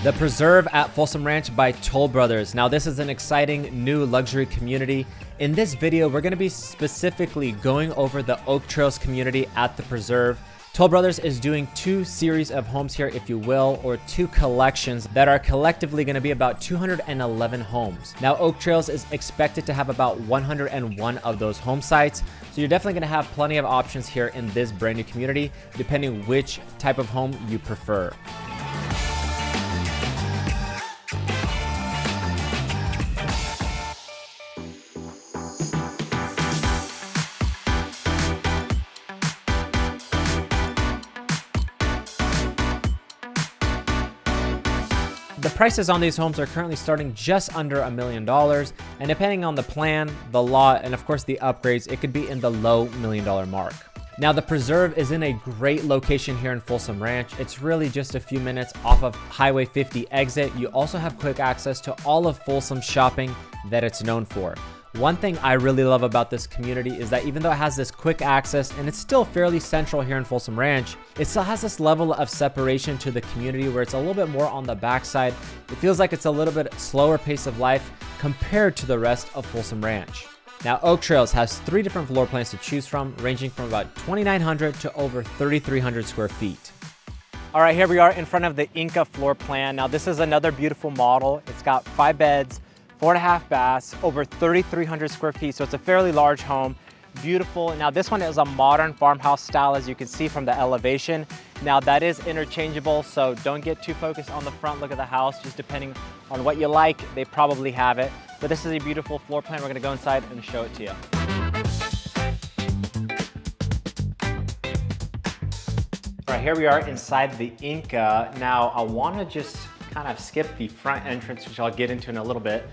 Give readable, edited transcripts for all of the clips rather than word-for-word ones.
The Preserve at Folsom Ranch by Toll Brothers. Now this is an exciting new luxury community. In this video, we're going to be specifically going over the Oak Trails community at the Preserve. Toll Brothers is doing two series of homes here, if you will, or two collections that are collectively going to be about 211 homes. Now Oak Trails is expected to have about 101 of those home sites. So you're definitely going to have plenty of options here in this brand new community, depending which type of home you prefer. The prices on these homes are currently starting just under $1 million, and depending on the plan, the lot, and of course the upgrades, it could be in the low $1 million mark. Now the Preserve is in a great location here in Folsom Ranch. It's really just a few minutes off of Highway 50 exit. You also have quick access to all of Folsom shopping that it's known for. One thing I really love about this community is that even though it has this quick access and it's still fairly central here in Folsom Ranch, it still has this level of separation to the community where it's a little bit more on the backside. It feels like it's a little bit slower pace of life compared to the rest of Folsom Ranch. Now Oak Trails has 3 different floor plans to choose from, ranging from about 2,900 to over 3,300 square feet. All right, here we are in front of the Inca floor plan. Now this is another beautiful model. It's got 5 beds, 4.5 baths, over 3,300 square feet. So it's a fairly large home, beautiful. Now this one is a modern farmhouse style, as you can see from the elevation. Now that is interchangeable, so don't get too focused on the front look of the house. Just depending on what you like, they probably have it. But this is a beautiful floor plan. We're gonna go inside and show it to you. All right, here we are inside the Inca. Now I wanna just kind of skip the front entrance, which I'll get into in a little bit.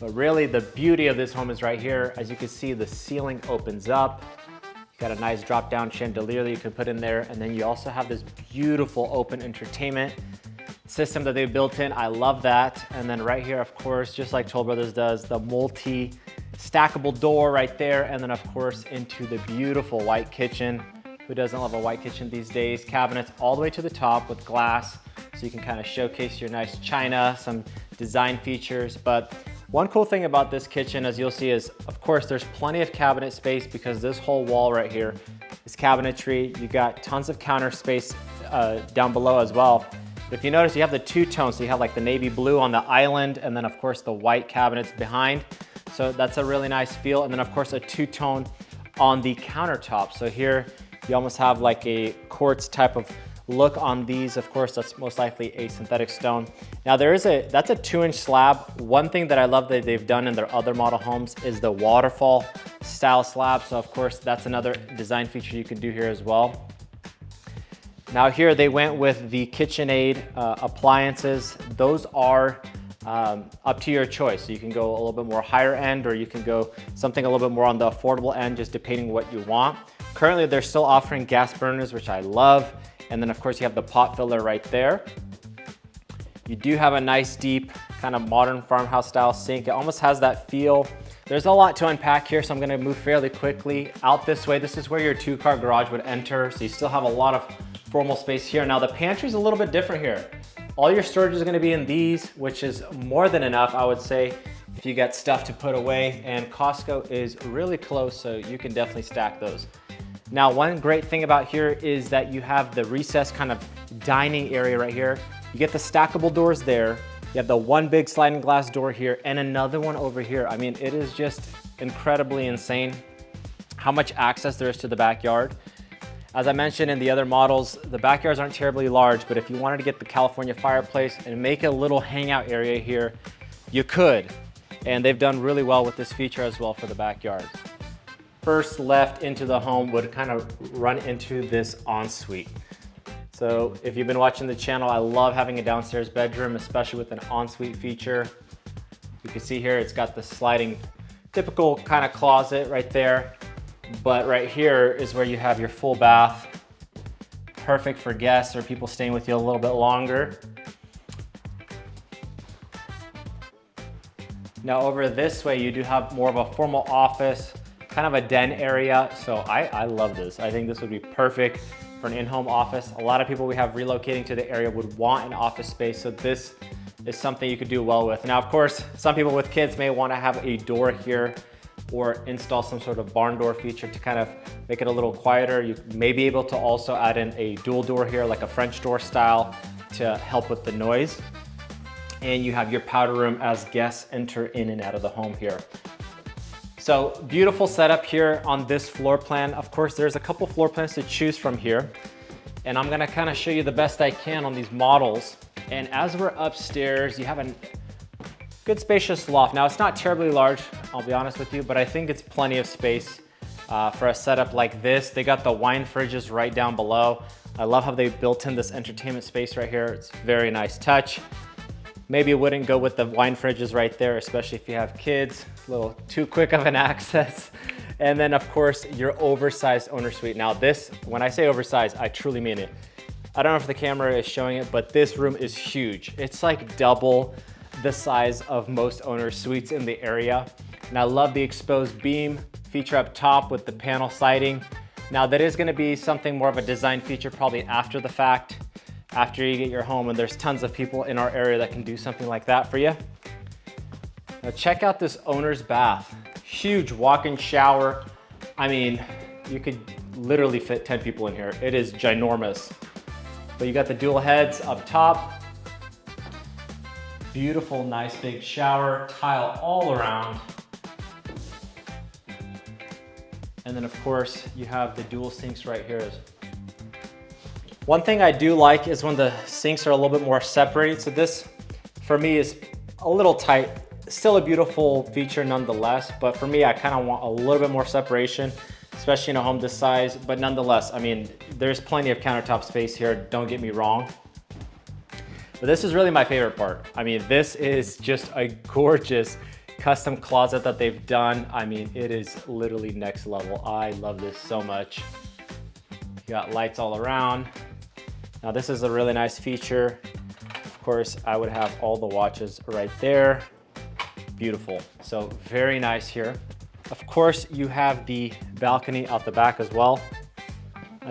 But really the beauty of this home is right here. As you can see, the ceiling opens up. You've got a nice drop down chandelier that you can put in there. And then you also have this beautiful open entertainment system that they built in. I love that. And then right here, of course, just like Toll Brothers does, the multi stackable door right there. And then of course into the beautiful white kitchen. Who doesn't love a white kitchen these days? Cabinets all the way to the top with glass. So you can kind of showcase your nice china, some design features. But one cool thing about this kitchen, as you'll see, is of course there's plenty of cabinet space because this whole wall right here is cabinetry. You got tons of counter space down below as well. If you notice, you have the two tones. So you have like the navy blue on the island and then of course the white cabinets behind. So that's a really nice feel. And then of course a two-tone on the countertop. So here you almost have like a quartz type of look on these. Of course, that's most likely a synthetic stone. Now that's a 2-inch slab. One thing that I love that they've done in their other model homes is the waterfall style slab. So of course, that's another design feature you can do here as well. Now here they went with the KitchenAid appliances. Those are up to your choice. So you can go a little bit more higher end, or you can go something a little bit more on the affordable end, just depending what you want. Currently, they're still offering gas burners, which I love. And then of course you have the pot filler right there. You do have a nice deep kind of modern farmhouse style sink. It almost has that feel. There's a lot to unpack here, so I'm gonna move fairly quickly. Out this way, this is where your 2-car garage would enter. So you still have a lot of formal space here. Now the pantry is a little bit different here. All your storage is gonna be in these, which is more than enough, I would say, if you got stuff to put away. And Costco is really close, so you can definitely stack those. Now, one great thing about here is that you have the recessed kind of dining area right here. You get the stackable doors there. You have the one big sliding glass door here and another one over here. I mean, it is just incredibly insane how much access there is to the backyard. As I mentioned in the other models, the backyards aren't terribly large, but if you wanted to get the California fireplace and make a little hangout area here, you could. And they've done really well with this feature as well for the backyard. First left into the home would kind of run into this ensuite. So if you've been watching the channel, I love having a downstairs bedroom, especially with an ensuite feature. You can see here, it's got the sliding, typical kind of closet right there. But right here is where you have your full bath. Perfect for guests or people staying with you a little bit longer. Now over this way, you do have more of a formal office, kind of a den area. So I love this. I think this would be perfect for an in-home office. A lot of people we have relocating to the area would want an office space. So this is something you could do well with. Now, of course, some people with kids may want to have a door here or install some sort of barn door feature to kind of make it a little quieter. You may be able to also add in a dual door here, like a French door style, to help with the noise. And you have your powder room as guests enter in and out of the home here. So beautiful setup here on this floor plan. Of course, there's a couple floor plans to choose from here. And I'm gonna kind of show you the best I can on these models. And as we're upstairs, you have a good spacious loft. Now it's not terribly large, I'll be honest with you, but I think it's plenty of space for a setup like this. They got the wine fridges right down below. I love how they built in this entertainment space right here. It's very nice touch. Maybe it wouldn't go with the wine fridges right there, especially if you have kids. A little too quick of an access. And then of course, your oversized owner suite. Now this, when I say oversized, I truly mean it. I don't know if the camera is showing it, but this room is huge. It's like double the size of most owner suites in the area. And I love the exposed beam feature up top with the panel siding. Now that is gonna be something more of a design feature probably after the fact, after you get your home, and there's tons of people in our area that can do something like that for you. Now check out this owner's bath. Huge walk-in shower. I mean, you could literally fit 10 people in here. It is ginormous. But you got the dual heads up top. Beautiful, nice big shower, tile all around. And then of course, you have the dual sinks right here. One thing I do like is when the sinks are a little bit more separated. So this, for me, is a little tight. Still a beautiful feature nonetheless, but for me, I kind of want a little bit more separation, especially in a home this size. But nonetheless, I mean, there's plenty of countertop space here, don't get me wrong. But this is really my favorite part. I mean, this is just a gorgeous custom closet that they've done. I mean, it is literally next level. I love this so much. You got lights all around. Now this is a really nice feature. Of course, I would have all the watches right there. Beautiful, so very nice here. Of course, you have the balcony out the back as well.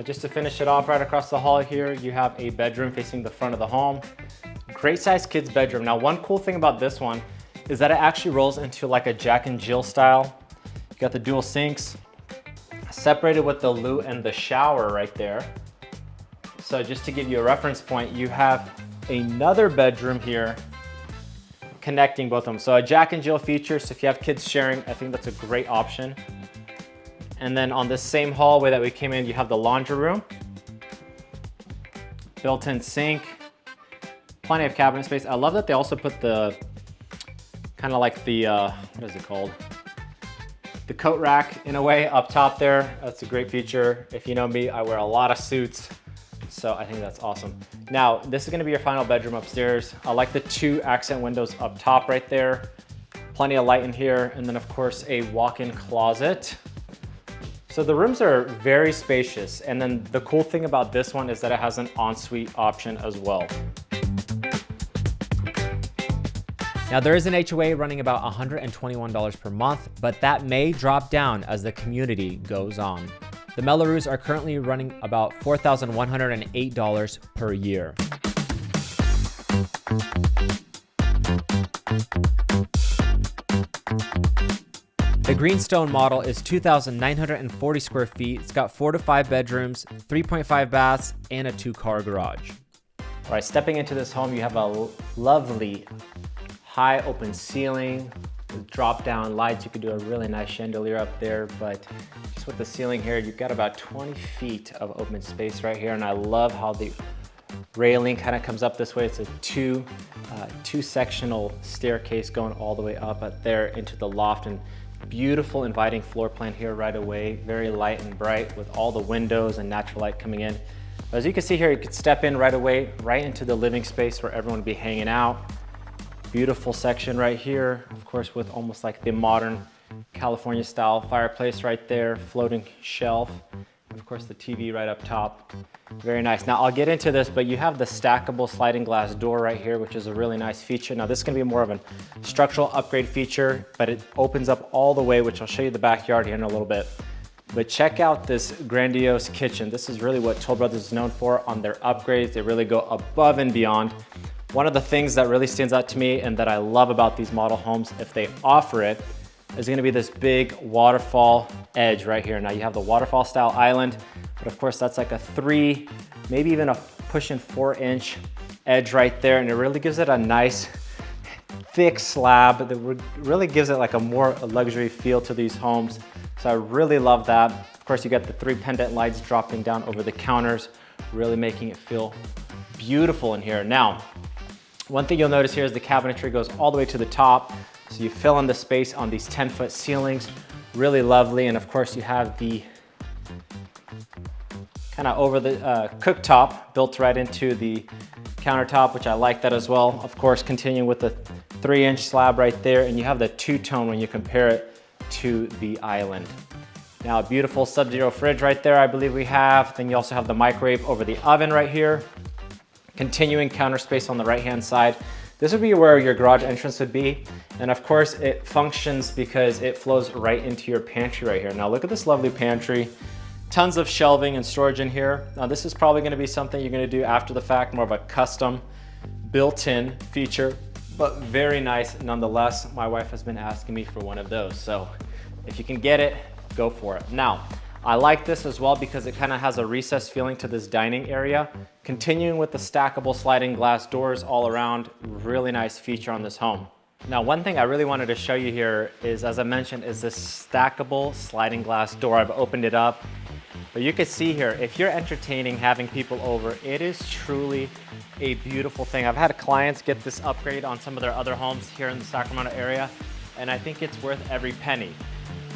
Just to finish it off, right across the hall here, you have a bedroom facing the front of the home. Great sized kids bedroom. Now, one cool thing about this one is that it actually rolls into like a Jack and Jill style. You got the dual sinks, separated with the loo and the shower right there. So just to give you a reference point, you have another bedroom here connecting both of them. So a Jack and Jill feature, so if you have kids sharing, I think that's a great option. And then on this same hallway that we came in, you have the laundry room, built-in sink, plenty of cabinet space. I love that they also put the, kind of like the, what is it called? The coat rack in a way up top there. That's a great feature. If you know me, I wear a lot of suits, so I think that's awesome. Now, this is gonna be your final bedroom upstairs. I like the 2 accent windows up top right there. Plenty of light in here, and then of course a walk-in closet. So the rooms are very spacious, and then the cool thing about this one is that it has an ensuite option as well. Now there is an HOA running about $121 per month, but that may drop down as the community goes on. The Mellorews are currently running about $4,108 per year. The Greenstone model is 2,940 square feet. It's got 4 to 5 bedrooms, 3.5 baths, and a 2-car garage. All right, stepping into this home, you have a lovely high open ceiling with drop down lights. You could do a really nice chandelier up there, but just with the ceiling here, you've got about 20 feet of open space right here. And I love how the railing kind of comes up this way. It's a two sectional staircase going all the way up there into the loft, and beautiful inviting floor plan here right away. Very light and bright with all the windows and natural light coming in. As you can see here, you could step in right away, right into the living space where everyone would be hanging out. Beautiful section right here, of course, with almost like the modern California style fireplace right there, floating shelf. Of course, the TV right up top. Very nice. Now I'll get into this, but you have the stackable sliding glass door right here, which is a really nice feature. Now this is gonna be more of a structural upgrade feature, but it opens up all the way, which I'll show you the backyard here in a little bit. But check out this grandiose kitchen. This is really what Toll Brothers is known for on their upgrades. They really go above and beyond. One of the things that really stands out to me and that I love about these model homes, if they offer it, is gonna be this big waterfall edge right here. Now you have the waterfall style island, but of course that's like a 3, maybe even a pushing 4-inch edge right there, and it really gives it a nice thick slab that really gives it like a more luxury feel to these homes. So I really love that. Of course, you got the 3 pendant lights dropping down over the counters, really making it feel beautiful in here. Now, one thing you'll notice here is the cabinetry goes all the way to the top. So you fill in the space on these 10-foot ceilings, really lovely. And of course you have the kind of over the cooktop built right into the countertop, which I like that as well. Of course, continuing with the 3-inch slab right there, and you have the two-tone when you compare it to the island. Now a beautiful Sub-Zero fridge right there, I believe we have. Then you also have the microwave over the oven right here. Continuing counter space on the right-hand side. This would be where your garage entrance would be. And of course it functions because it flows right into your pantry right here. Now look at this lovely pantry. Tons of shelving and storage in here. Now this is probably gonna be something you're gonna do after the fact, more of a custom built-in feature, but very nice nonetheless. My wife has been asking me for one of those. So if you can get it, go for it. Now, I like this as well because it kind of has a recessed feeling to this dining area. Continuing with the stackable sliding glass doors all around, really nice feature on this home. Now, one thing I really wanted to show you here is, as I mentioned, is this stackable sliding glass door. I've opened it up, but you can see here, if you're entertaining having people over, it is truly a beautiful thing. I've had clients get this upgrade on some of their other homes here in the Sacramento area, and I think it's worth every penny.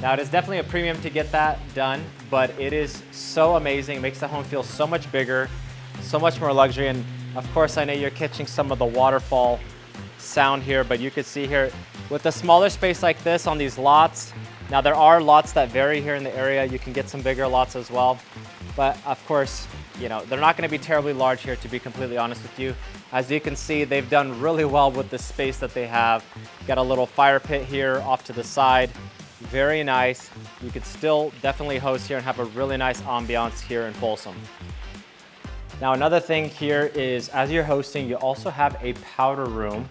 Now, it is definitely a premium to get that done, but it is so amazing. It makes the home feel so much bigger, so much more luxury. And of course, I know you're catching some of the waterfall sound here, but you can see here with a smaller space like this on these lots. Now, there are lots that vary here in the area. You can get some bigger lots as well. But of course, you know, they're not gonna be terribly large here, to be completely honest with you. As you can see, they've done really well with the space that they have. Got a little fire pit here off to the side. Very nice. You could still definitely host here and have a really nice ambiance here in Folsom. Now, another thing here is, as you're hosting, you also have a powder room.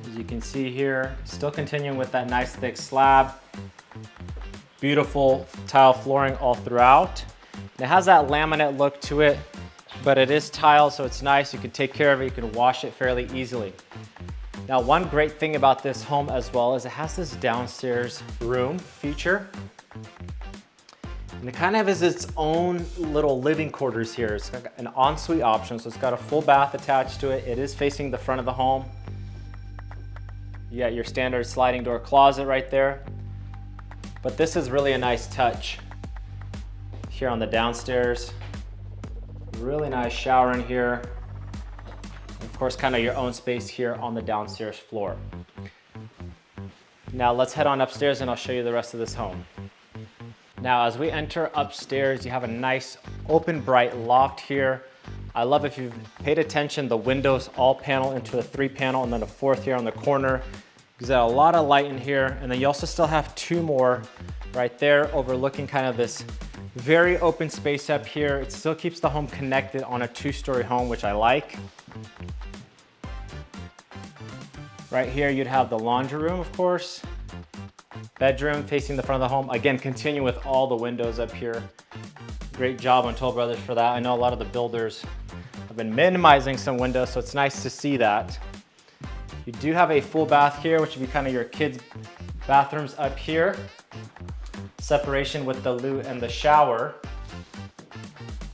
As you can see here, still continuing with that nice thick slab. Beautiful tile flooring all throughout. It has that laminate look to it, but it is tile, so it's nice. You can take care of it. You can wash it fairly easily. Now, one great thing about this home as well is it has this downstairs room feature. And it kind of has its own little living quarters here. It's got an ensuite option, so it's got a full bath attached to it. It is facing the front of the home. You got your standard sliding door closet right there. But this is really a nice touch here on the downstairs. Really nice shower in here. Of course, kind of your own space here on the downstairs floor. Now let's head on upstairs and I'll show you the rest of this home. Now, as we enter upstairs, you have a nice open bright loft here. I love, if you've paid attention, the windows all panel into a 3-panel and then a 4th here on the corner. Gives that a lot of light in here. And then you also still have 2 more right there overlooking kind of this very open space up here. It still keeps the home connected on a 2-story home, which I like. Right here, you'd have the laundry room, of course. Bedroom facing the front of the home. Again, continue with all the windows up here. Great job on Toll Brothers for that. I know a lot of the builders have been minimizing some windows, so it's nice to see that. You do have a full bath here, which would be kind of your kids' bathrooms up here. Separation with the loo and the shower.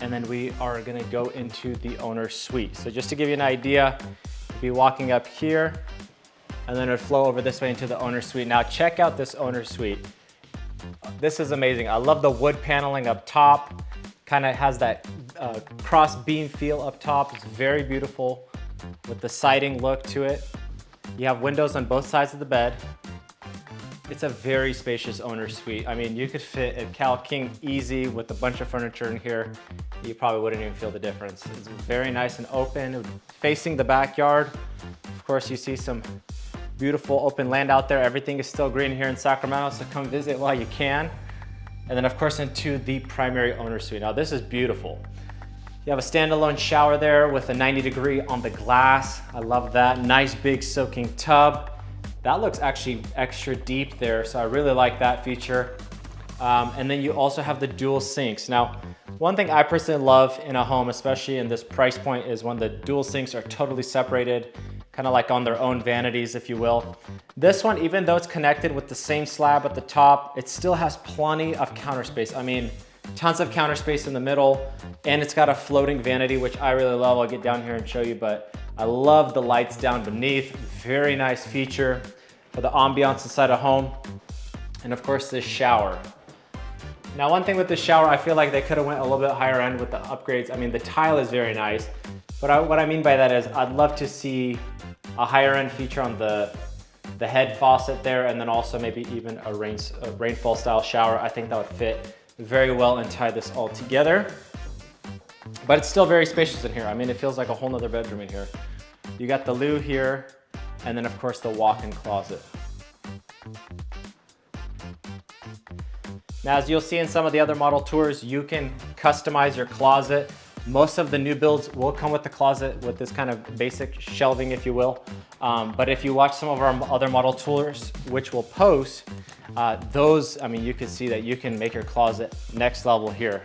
And then we are gonna go into the owner's suite. So just to give you an idea, you'll be walking up here, and then it would flow over this way into the owner's suite. Now check out this owner's suite. This is amazing. I love the wood paneling up top. Kind of has that cross beam feel up top. It's very beautiful with the siding look to it. You have windows on both sides of the bed. It's a very spacious owner's suite. I mean, you could fit a Cal King easy with a bunch of furniture in here. You probably wouldn't even feel the difference. It's very nice and open, facing the backyard. Of course, you see some beautiful open land out there. Everything is still green here in Sacramento, so come visit while you can. And then of course into the primary owner's suite. Now this is beautiful. You have a standalone shower there with a 90-degree on the glass. I love that. Nice big soaking tub. That looks actually extra deep there, so I really like that feature. And then you also have the dual sinks. Now, one thing I personally love in a home, especially in this price point, is when the dual sinks are totally separated, kind of like on their own vanities, if you will. This one, even though it's connected with the same slab at the top, it still has plenty of counter space. I mean, tons of counter space in the middle, and it's got a floating vanity, which I really love. I'll get down here and show you, but I love the lights down beneath. Very nice feature for the ambiance inside a home. And of course, this shower. Now, one thing with the shower, I feel like they could have went a little bit higher end with the upgrades. I mean, the tile is very nice, but what I mean by that is I'd love to see a higher end feature on the head faucet there, and then also maybe even a rainfall style shower. I think that would fit very well and tie this all together. But it's still very spacious in here. I mean, it feels like a whole nother bedroom in here. You got the loo here, and then of course the walk-in closet. Now, as you'll see in some of the other model tours, you can customize your closet. Most of the new builds will come with the closet with this kind of basic shelving, if you will. But if you watch some of our other model tours, which we'll post, those, I mean, you can see that you can make your closet next level here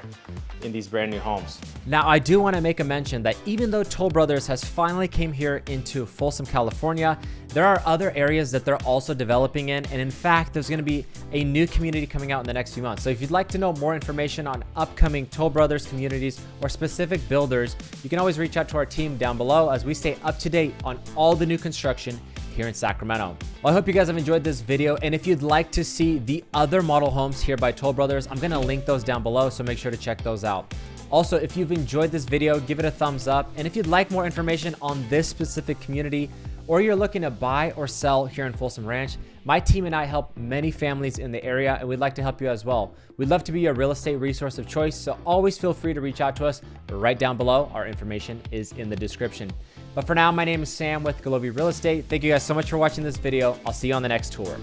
in these brand new homes. Now, I do want to make a mention that even though Toll Brothers has finally came here into Folsom, California, there are other areas that they're also developing in. And in fact, there's going to be a new community coming out in the next few months. So if you'd like to know more information on upcoming Toll Brothers communities or specific builders, you can always reach out to our team down below as we stay up to date on all the new construction here in Sacramento. Well, I hope you guys have enjoyed this video, and if you'd like to see the other model homes here by Toll Brothers, I'm gonna link those down below, so make sure to check those out. Also, if you've enjoyed this video, give it a thumbs up, and if you'd like more information on this specific community, or you're looking to buy or sell here in Folsom Ranch, my team and I help many families in the area, and we'd like to help you as well. We'd love to be your real estate resource of choice, so always feel free to reach out to us right down below. Our information is in the description. But for now, my name is Sam with Golovey Real Estate. Thank you guys so much for watching this video. I'll see you on the next tour.